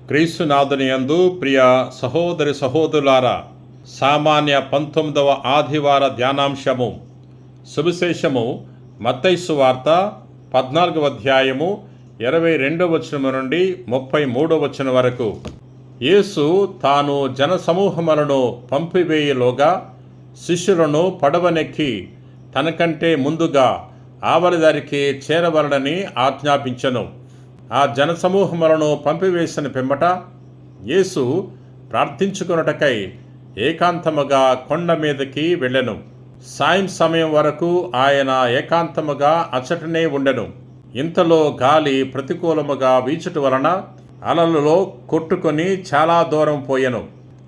క్రీస్తునాథుని యందు ప్రియ సహోదరి సహోదరులారా, సామాన్య 19వ ఆదివార ధ్యానాంశము. సువిశేషము మత్తయి సువార్త 14వ అధ్యాయము 22వ వచనము నుండి 33వ వచనం వరకు. యేసు తాను జనసమూహములను పంపివేయలోగా శిష్యులను పడవనెక్కి తనకంటే ముందుగా ఆవలిదారికి చేరవలనని ఆజ్ఞాపించెను. ఆ జనసమూహములను పంపివేసిన పిమ్మట యేసు ప్రార్థించుకొనుటకై ఏకాంతముగా కొండ మీదకి వెళ్ళెను. సాయం సమయం వరకు ఆయన ఏకాంతముగా అచ్చటనే ఉండెను. ఇంతలో గాలి ప్రతికూలముగా వీచుట వలన అలలలో కొట్టుకొని చాలా దూరం పోయెను.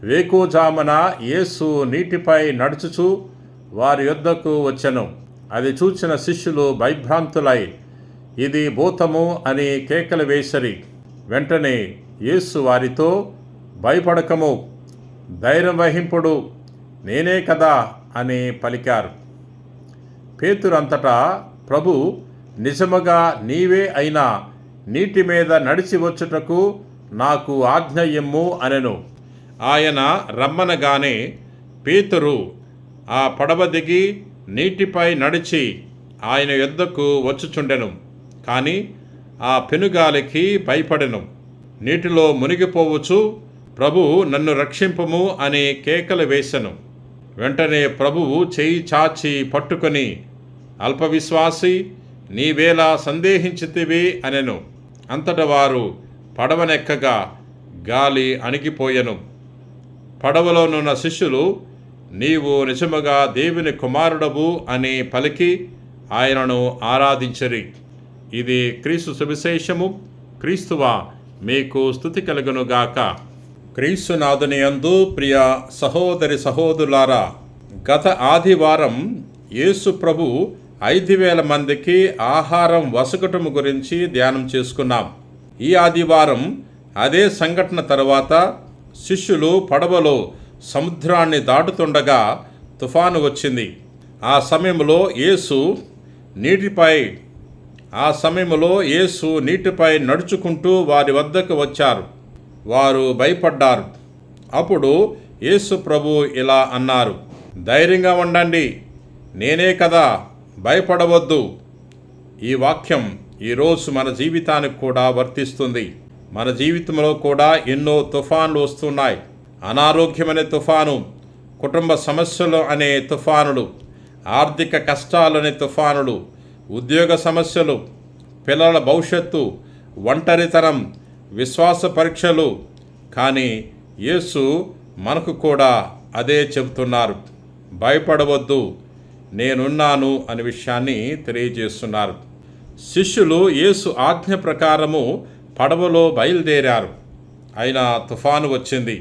వేకువజామున యేసు నీటిపై నడుచుచు వారి యొద్దకు వచ్చెను. అది చూచిన శిష్యులు భయభ్రాంతులై ఇది భూతము అని కేకలు వేసిరి. వెంటనే యేసు వారితో, భయపడకము, ధైర్యం వహింపుడు, నేనే కదా అని పలికారు. పేతురు అంతటా, ప్రభు, నిజముగా నీవే అయినా నీటి మీద నడిచి వచ్చుటకు నాకు ఆజ్ఞ ఇమ్ము అనెను. ఆయన రమ్మనగానే పేతురు ఆ పడవ దిగి నీటిపై నడిచి ఆయన యొద్దకు వచ్చుచుండెను. కానీ ఆ పెనుగాలికి భయపడెను. నీటిలో మునిగిపోవచ్చు, ప్రభు నన్ను రక్షింపుము అని కేకలు వేసెను. వెంటనే ప్రభువు చేయి చాచి పట్టుకొని, అల్పవిశ్వాసి, నీవేలా సందేహించితివి అనెను. అంతట వారు పడవనెక్కగా గాలి అణిగిపోయెను. పడవలోనున్న శిష్యులు, నీవు నిజముగా దేవుని కుమారుడవు అని పలికి ఆయనను ఆరాధించిరి. ఇది క్రీస్తు సువిశేషము. క్రీస్తువా, మీకు స్తుతి కలుగునుగాక. క్రీస్తునాథుని యందు ప్రియ సహోదరి సహోదరులారా, గత ఆదివారం యేసు ప్రభు 5,000 మందికి ఆహారం వసకటము గురించి ధ్యానం చేసుకున్నాం. ఈ ఆదివారం అదే సంఘటన తర్వాత శిష్యులు పడవలో సముద్రాన్ని దాటుతుండగా తుఫాను వచ్చింది. ఆ సమయంలో యేసు నీటిపై నడుచుకుంటూ వారి వద్దకు వచ్చారు. వారు భయపడ్డారు. అప్పుడు యేసు ప్రభు ఇలా అన్నారు, ధైర్యంగా ఉండండి, నేనే కదా, భయపడవద్దు. ఈ వాక్యం ఈరోజు మన జీవితానికి కూడా వర్తిస్తుంది. మన జీవితంలో కూడా ఎన్నో తుఫాన్లు వస్తున్నాయి. అనారోగ్యమనే తుఫాను, కుటుంబ సమస్యలు అనే తుఫానులు, ఆర్థిక కష్టాలనే తుఫానులు, ఉద్యోగ సమస్యలు, పిల్లల భవిష్యత్తు, ఒంటరితనం, విశ్వాస పరీక్షలు. కానీ యేసు మనకు కూడా అదే చెబుతున్నారు, భయపడవద్దు, నేనున్నాను అనే విషయాన్ని తెలియజేస్తున్నారు. శిష్యులు యేసు ఆజ్ఞ ప్రకారము పడవలో బయలుదేరారు. అయినా తుఫాను వచ్చింది.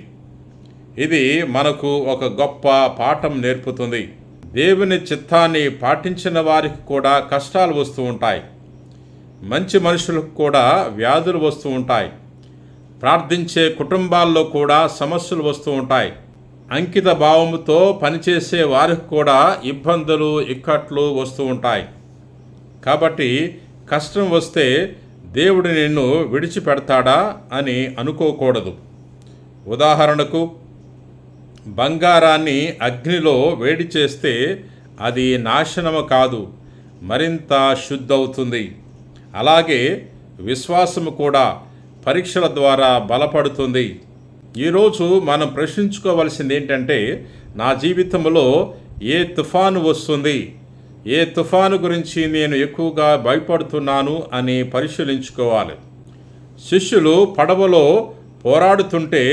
ఇది మనకు ఒక గొప్ప పాఠం నేర్పుతుంది. దేవుని చిత్తాన్ని పాటించిన వారికి కూడా కష్టాలు వస్తూ ఉంటాయి. మంచి మనుషులకు కూడా వ్యాధులు వస్తూ ఉంటాయి. ప్రార్థించే కుటుంబాల్లో కూడా సమస్యలు వస్తూ ఉంటాయి. అంకిత భావముతో పనిచేసే వారికి కూడా ఇబ్బందులు, ఇక్కట్లు వస్తూ ఉంటాయి. కాబట్టి కష్టం వస్తే దేవుడు నిన్ను విడిచిపెడతాడా అని అనుకోకూడదు. ఉదాహరణకు, బంగారాన్ని అగ్నిలో వేడి చేస్తే అది నాశనము కాదు, మరింత శుద్ధవుతుంది. అలాగే విశ్వాసము కూడా పరీక్షల ద్వారా బలపడుతుంది. ఈరోజు మనం ప్రశ్నించుకోవాల్సింది ఏంటంటే, నా జీవితంలో ఏ తుఫాను వస్తుంది, ఏ తుఫాను గురించి నేను ఎక్కువగా భయపడుతున్నాను అని పరిశీలించుకోవాలి. శిష్యులు పడవలో పోరాడుతుంటే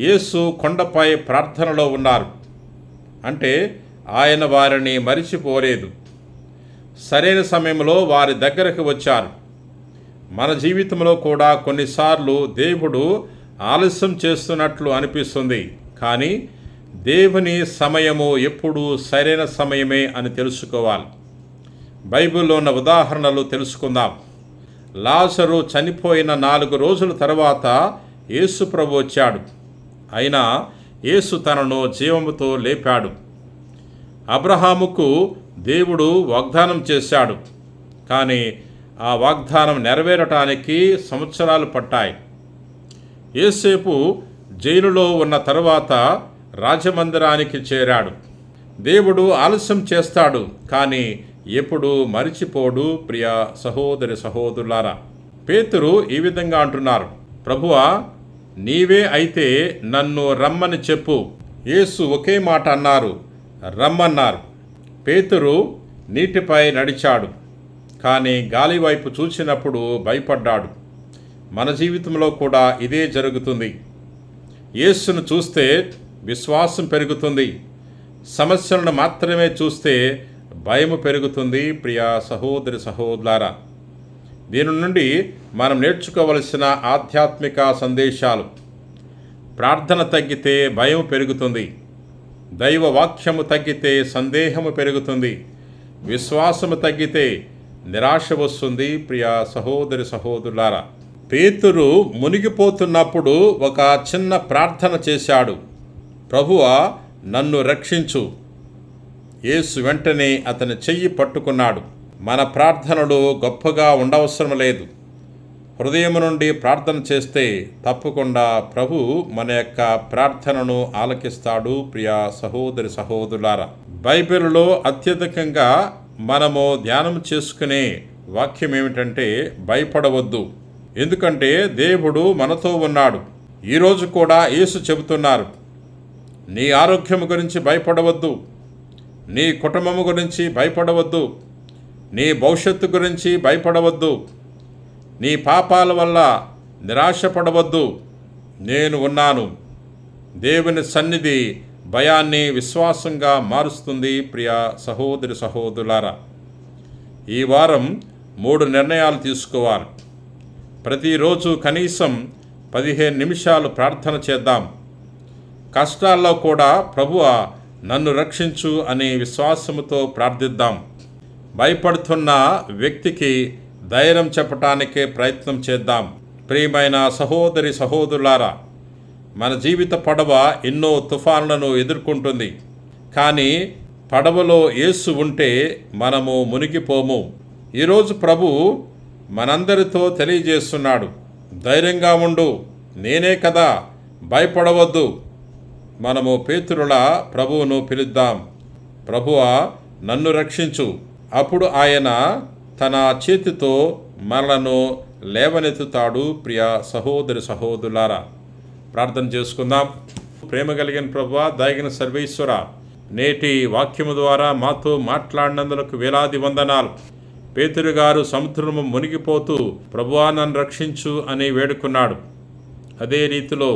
యేసు కొండపై ప్రార్థనలో ఉన్నారు. అంటే ఆయన వారిని మరిచిపోలేదు. సరైన సమయంలో వారి దగ్గరకు వచ్చారు. మన జీవితంలో కూడా కొన్నిసార్లు దేవుడు ఆలస్యం చేస్తున్నట్లు అనిపిస్తుంది. కానీ దేవుని సమయము ఎప్పుడూ సరైన సమయమే అని తెలుసుకోవాలి. బైబిల్లో ఉన్న ఉదాహరణలు తెలుసుకుందాం. లాజరు చనిపోయిన 4 రోజుల తర్వాత యేసు ప్రభు వచ్చాడు. అయినా యేసు తనను జీవముతో లేపాడు. అబ్రహాముకు దేవుడు వాగ్దానం చేశాడు. కానీ ఆ వాగ్దానం నెరవేరటానికి సంవత్సరాలు పట్టాయి. యోసేపు జైలులో ఉన్న తరువాత రాజమందిరానికి చేరాడు. దేవుడు ఆలస్యం చేస్తాడు, కానీ ఎప్పుడు మరిచిపోడు. ప్రియ సహోదరి సహోదరులారా, పేతురు ఈ విధంగా అంటున్నారు, ప్రభువా, నీవే అయితే నన్ను రమ్మని చెప్పు. యేసు ఒకే మాట అన్నారు, రమ్మన్నారు. పేతురు నీటిపై నడిచాడు, కానీ గాలి వైపు చూసినప్పుడు భయపడ్డాడు. మన జీవితంలో కూడా ఇదే జరుగుతుంది. యేసును చూస్తే విశ్వాసం పెరుగుతుంది, సమస్యలను మాత్రమే చూస్తే భయము పెరుగుతుంది. ప్రియ సహోదరి సహోదరులారా, దీని నుండి మనం నేర్చుకోవలసిన ఆధ్యాత్మిక సందేశాలు: ప్రార్థన తగ్గితే భయం పెరుగుతుంది, దైవ వాక్యము తగ్గితే సందేహము పెరుగుతుంది, విశ్వాసము తగ్గితే నిరాశ వస్తుంది. ప్రియ సహోదరి సహోదరులారా, పేతురు మునిగిపోతున్నప్పుడు ఒక చిన్న ప్రార్థన చేశాడు, ప్రభువా, నన్ను రక్షించు. యేసు వెంటనే అతని చెయ్యి పట్టుకున్నాడు. మన ప్రార్థనలు గొప్పగా ఉండవసరం లేదు. హృదయం నుండి ప్రార్థన చేస్తే తప్పకుండా ప్రభు మన యొక్క ప్రార్థనను ఆలకిస్తాడు. ప్రియ సహోదరి సహోదరులారా, బైబిల్లో అత్యధికంగా మనము ధ్యానం చేసుకునే వాక్యం ఏమిటంటే భయపడవద్దు. ఎందుకంటే దేవుడు మనతో ఉన్నాడు. ఈరోజు కూడా యేసు చెబుతున్నారు, నీ ఆరోగ్యం గురించి భయపడవద్దు, నీ కుటుంబం గురించి భయపడవద్దు, నీ భవిష్యత్తు గురించి భయపడవద్దు, నీ పాపాల వల్ల నిరాశపడవద్దు, నేను ఉన్నాను. దేవుని సన్నిధి భయాన్ని విశ్వాసంగా మారుస్తుంది. ప్రియ సహోదరి సహోదరులారా, ఈ వారం 3 నిర్ణయాలు తీసుకోవాలి. ప్రతిరోజు కనీసం 15 నిమిషాలు ప్రార్థన చేద్దాం. కష్టాల్లో కూడా ప్రభువా, నన్ను రక్షించు అనే విశ్వాసముతో ప్రార్థిద్దాం. భయపడుతున్న వ్యక్తికి ధైర్యం చెప్పటానికే ప్రయత్నం చేద్దాం. ప్రియమైన సహోదరి సహోదరులారా, మన జీవిత పడవ ఎన్నో తుఫానులను ఎదుర్కొంటుంది, కానీ పడవలో యేసు ఉంటే మనము మునిగిపోము. ఈరోజు ప్రభు మనందరితో తెలియజేస్తున్నాడు, ధైర్యంగా ఉండు, నేనే కదా, భయపడవద్దు. మనము పేతురులా ప్రభువును పిలుద్దాం, ప్రభువా, నన్ను రక్షించు. అప్పుడు ఆయన తన చేతితో మనలను లేవనెత్తుతాడు. ప్రియ సహోదరి సహోదరులారా, ప్రార్థన చేసుకుందాం. ప్రేమ కలిగిన ప్రభువా, దయగిన సర్వేశ్వర, నేటి వాక్యము ద్వారా మాతో మాట్లాడినందులకు వేలాది వందనాలు. పేతురు గారు సముద్రము మునిగిపోతూ ప్రభువా, నన్ను రక్షించు అని వేడుకున్నాడు. అదే రీతిలో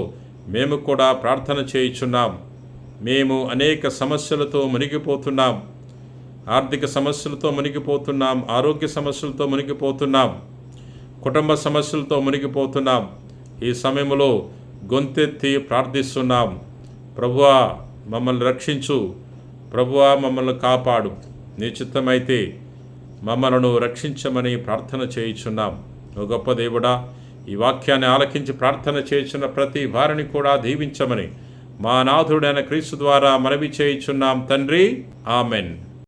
మేము కూడా ప్రార్థన చేయుచున్నాం. మేము అనేక సమస్యలతో మునిగిపోతున్నాం. ఆర్థిక సమస్యలతో మునిగిపోతున్నాం, ఆరోగ్య సమస్యలతో మునిగిపోతున్నాం, కుటుంబ సమస్యలతో మునిగిపోతున్నాం. ఈ సమయంలో గొంతెత్తి ప్రార్థిస్తున్నాం, ప్రభువా, మమ్మల్ని రక్షించు, ప్రభువా, మమ్మల్ని కాపాడు, నీ చిత్తమైతే మమ్మలను రక్షించమని ప్రార్థన చేయుచున్నాం. ఓ గొప్ప దేవుడా, ఈ వాక్యాన్ని ఆలకించి ప్రార్థన చేయుచున్న ప్రతి వారిని కూడా దీవించమని మా నాథుడైన క్రీస్తు ద్వారా మనవి చేయుచున్నాం తండ్రి. ఆమెన్.